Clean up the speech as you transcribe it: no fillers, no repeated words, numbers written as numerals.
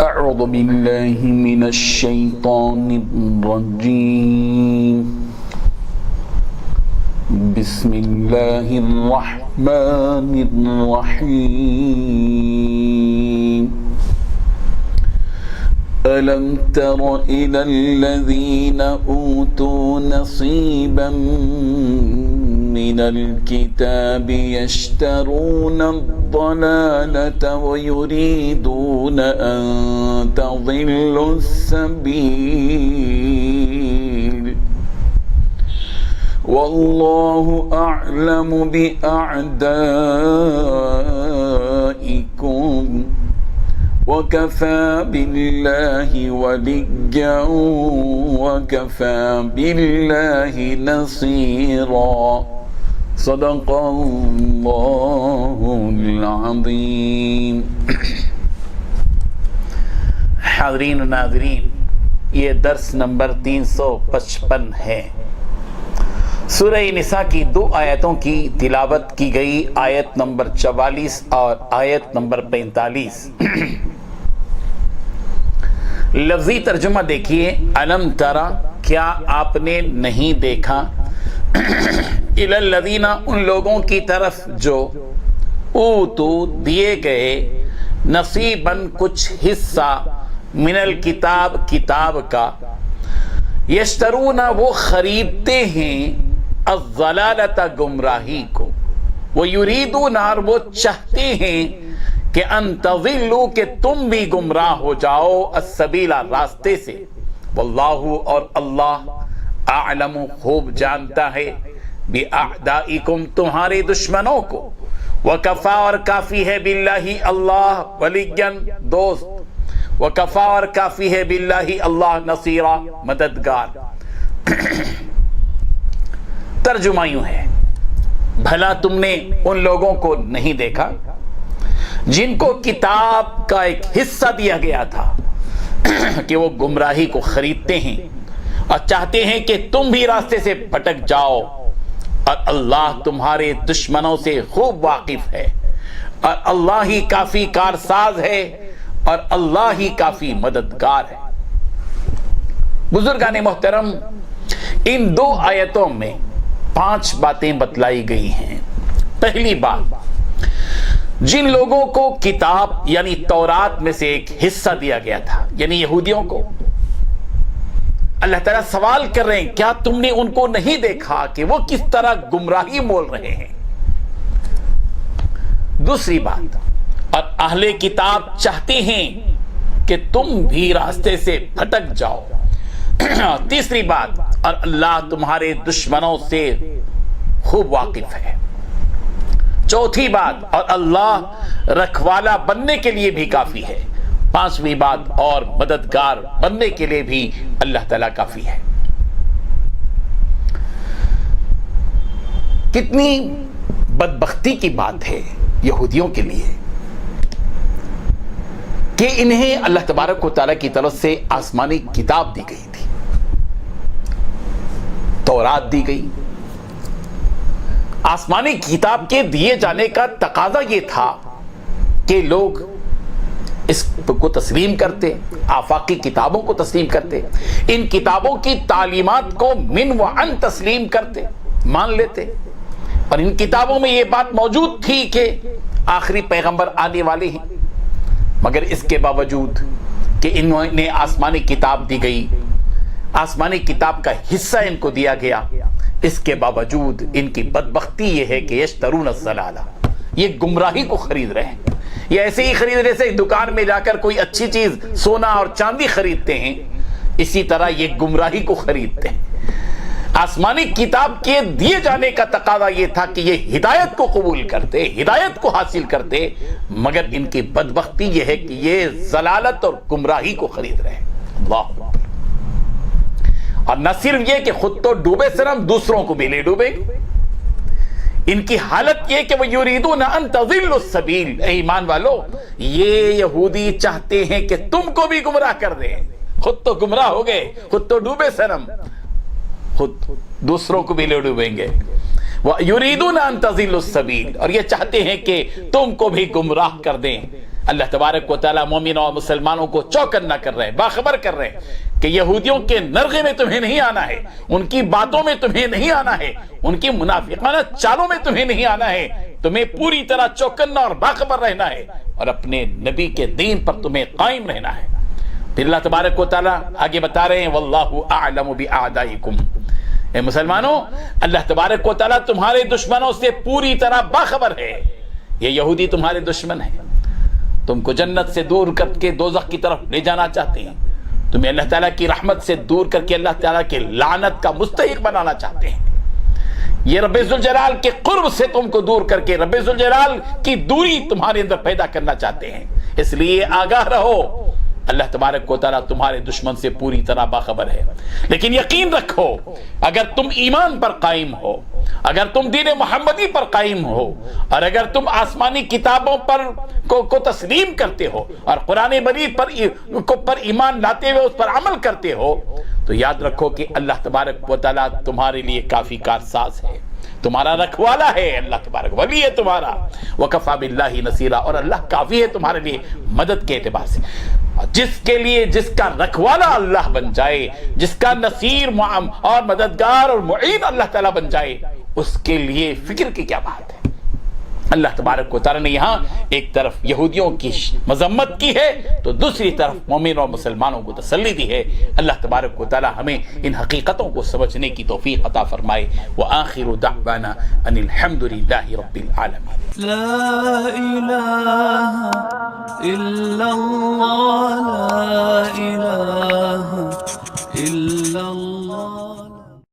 أعوذ بالله من الشيطان الرجيم بسم الله الرحمن الرحيم ألم تر إلى الذين أوتوا نصيبا من الكتاب يشترون الضلالة ويريدون أن تضلوا السبيل والله أعلم بأعدائكم وكفى بالله وليا وكفى بالله نصيرا صدق اللہ العظیم۔ حاضرین و ناظرین، یہ درس نمبر 355 ہے۔ سورہ نساء کی 2 آیتوں کی تلاوت کی گئی، آیت نمبر 44 اور آیت نمبر 45۔ لفظی ترجمہ دیکھیے، علم ترا، کیا آپ نے نہیں دیکھا، الی الذین، ان لوگوں کی طرف جو اوتو دیے گئے، نصیباً کچھ حصہ، من الکتاب کتاب کا، یشترون وہ خریدتے ہیں، الضلالۃ گمراہی کو، ویریدون اور وہ چاہتے ہیں کہ ان تضلوا کہ تم بھی گمراہ ہو جاؤ، السبیل راستے سے، واللہ اور اللہ، اعلم خوب جانتا ہے، بأعدائکم تمہارے دشمنوں کو، وکفا اور کافی ہے، باللہ اللہ، ولیًا دوست، وکفا اور کافی ہے، باللہ اللہ، نصیرا مددگار۔ ترجمہ یوں ہے، بھلا تم نے ان لوگوں کو نہیں دیکھا جن کو کتاب کا ایک حصہ دیا گیا تھا کہ وہ گمراہی کو خریدتے ہیں اور چاہتے ہیں کہ تم بھی راستے سے بھٹک جاؤ، اور اللہ تمہارے دشمنوں سے خوب واقف ہے، اور اللہ ہی کافی کارساز ہے، اور اللہ ہی کافی مددگار ہے۔ بزرگان محترم، ان 2 آیتوں میں 5 باتیں بتلائی گئی ہیں۔ پہلی بات، جن لوگوں کو کتاب یعنی تورات میں سے ایک حصہ دیا گیا تھا، یعنی یہودیوں کو، اللہ تعالیٰ سوال کر رہے ہیں، کیا تم نے ان کو نہیں دیکھا کہ وہ کس طرح گمراہی مول رہے ہیں؟ دوسری بات، اور اہل کتاب چاہتے ہیں کہ تم بھی راستے سے بھٹک جاؤ۔ تیسری بات، اور اللہ تمہارے دشمنوں سے خوب واقف ہے۔ چوتھی بات، اور اللہ رکھوالا بننے کے لیے بھی کافی ہے۔ پانچویں بات، اور مددگار بننے کے لیے بھی اللہ تعالیٰ کافی ہے۔ کتنی بدبختی کی بات ہے یہودیوں کے لیے کہ انہیں اللہ تبارک و تعالیٰ کی طرف سے آسمانی کتاب دی گئی تھی، تورات دی گئی۔ آسمانی کتاب کے دیے جانے کا تقاضا یہ تھا کہ لوگ اس کو تسلیم کرتے، آفاقی کتابوں کو تسلیم کرتے، ان کتابوں کی تعلیمات کو من و عن تسلیم کرتے، مان لیتے، اور ان کتابوں میں یہ بات موجود تھی کہ آخری پیغمبر آنے والے ہیں، مگر اس کے باوجود کہ انہیں آسمانی کتاب دی گئی، آسمانی کتاب کا حصہ ان کو دیا گیا، اس کے باوجود ان کی بدبختی یہ ہے کہ یشترون الضلالہ، یہ گمراہی کو خرید رہے ہیں۔ یہ ایسے ہی خرید رہے سے دکان میں جا کر کوئی اچھی چیز سونا اور چاندی خریدتے ہیں، اسی طرح یہ گمراہی کو خریدتے ہیں۔ آسمانی کتاب کے دیے جانے کا تقاضا یہ تھا کہ یہ ہدایت کو قبول کرتے، ہدایت کو حاصل کرتے، مگر ان کی بدبختی یہ ہے کہ یہ ضلالت اور گمراہی کو خرید رہے ہیں۔ اللہ اکبر۔ اور نہ صرف یہ کہ خود تو ڈوبے صنم، دوسروں کو بھی لے ڈوبے گے۔ ان کی حالت یہ کہ وہ یریدون ان تضلوا السبیل، اے ایمان والو، یہ یہودی چاہتے ہیں کہ تم کو بھی گمراہ کر دیں، خود تو گمراہ ہو گئے، خود تو ڈوبے صنم، خود دوسروں کو بھی لے ڈوبیں گے۔ وَيُرِيدُونَ أَن تَضِلُّوا السَّبِيلَ، اور یہ چاہتے ہیں کہ تم کو بھی گمراہ کر دیں۔ اللہ تبارک و تعالیٰ مومنوں اور مسلمانوں کو چوکنا کر رہے ہیں، باخبر کر رہے ہیں کہ یہودیوں کے نرغے میں تمہیں نہیں آنا ہے، ان کی باتوں میں تمہیں نہیں آنا ہے، ان کی منافقانہ چالوں میں تمہیں نہیں آنا ہے، تمہیں پوری طرح چوکنا اور باخبر رہنا ہے اور اپنے نبی کے دین پر تمہیں قائم رہنا ہے۔ پھر اللہ تبارک و تعالیٰ آگے بتا رہے ہیں وَاللَّهُ أَعْلَمُ بِأَعْدَائِكُمْ، اے مسلمانوں اللہ تبارک و تعالیٰ تمہارے دشمنوں سے پوری طرح باخبر ہے۔ یہ یہودی تمہارے دشمن ہیں، تم کو جنت سے دور کر کے دوزخ کی طرف لے جانا چاہتے ہیں، تمہیں اللہ تعالیٰ کی رحمت سے دور کر کے اللہ تعالیٰ کے لعنت کا مستحق بنانا چاہتے ہیں۔ یہ رب ذوالجلال کے قرب سے تم کو دور کر کے رب ذوالجلال کی دوری تمہارے اندر پیدا کرنا چاہتے ہیں۔ اس لیے آگاہ رہو، اللہ تبارک و تعالیٰ تمہارے دشمن سے پوری طرح باخبر ہے۔ لیکن یقین رکھو اگر تم ایمان پر قائم ہو، اگر تم دین محمدی پر قائم ہو، اور اگر تم آسمانی کتابوں کو تسلیم کرتے ہو اور قرآن مجید پر ایمان لاتے ہوئے اس پر عمل کرتے ہو، تو یاد رکھو کہ اللہ تبارک و تعالیٰ تمہارے لیے کافی کارساز ہے، تمہارا رکھوالا ہے، اللہ تبارک ولی ہے تمہارا، وکفا باللہ نصیرا، اور اللہ کافی ہے تمہارے لیے مدد کے اعتبار سے۔ جس کا رکھوالا اللہ بن جائے، جس کا نصیر اور مددگار اور معین اللہ تعالیٰ بن جائے، اس کے لیے فکر کی کیا بات ہے۔ اللہ تبارک و تعالیٰ نے یہاں ایک طرف یہودیوں کی مذمت کی ہے تو دوسری طرف مومنوں اور مسلمانوں کو تسلی دی ہے۔ اللہ تبارک و تعالیٰ ہمیں ان حقیقتوں کو سمجھنے کی توفیق عطا فرمائے۔ وآخر دعوانا ان الحمد للہ رب العالمین۔ لا الہ الا اللہ، لا الہ الا اللہ۔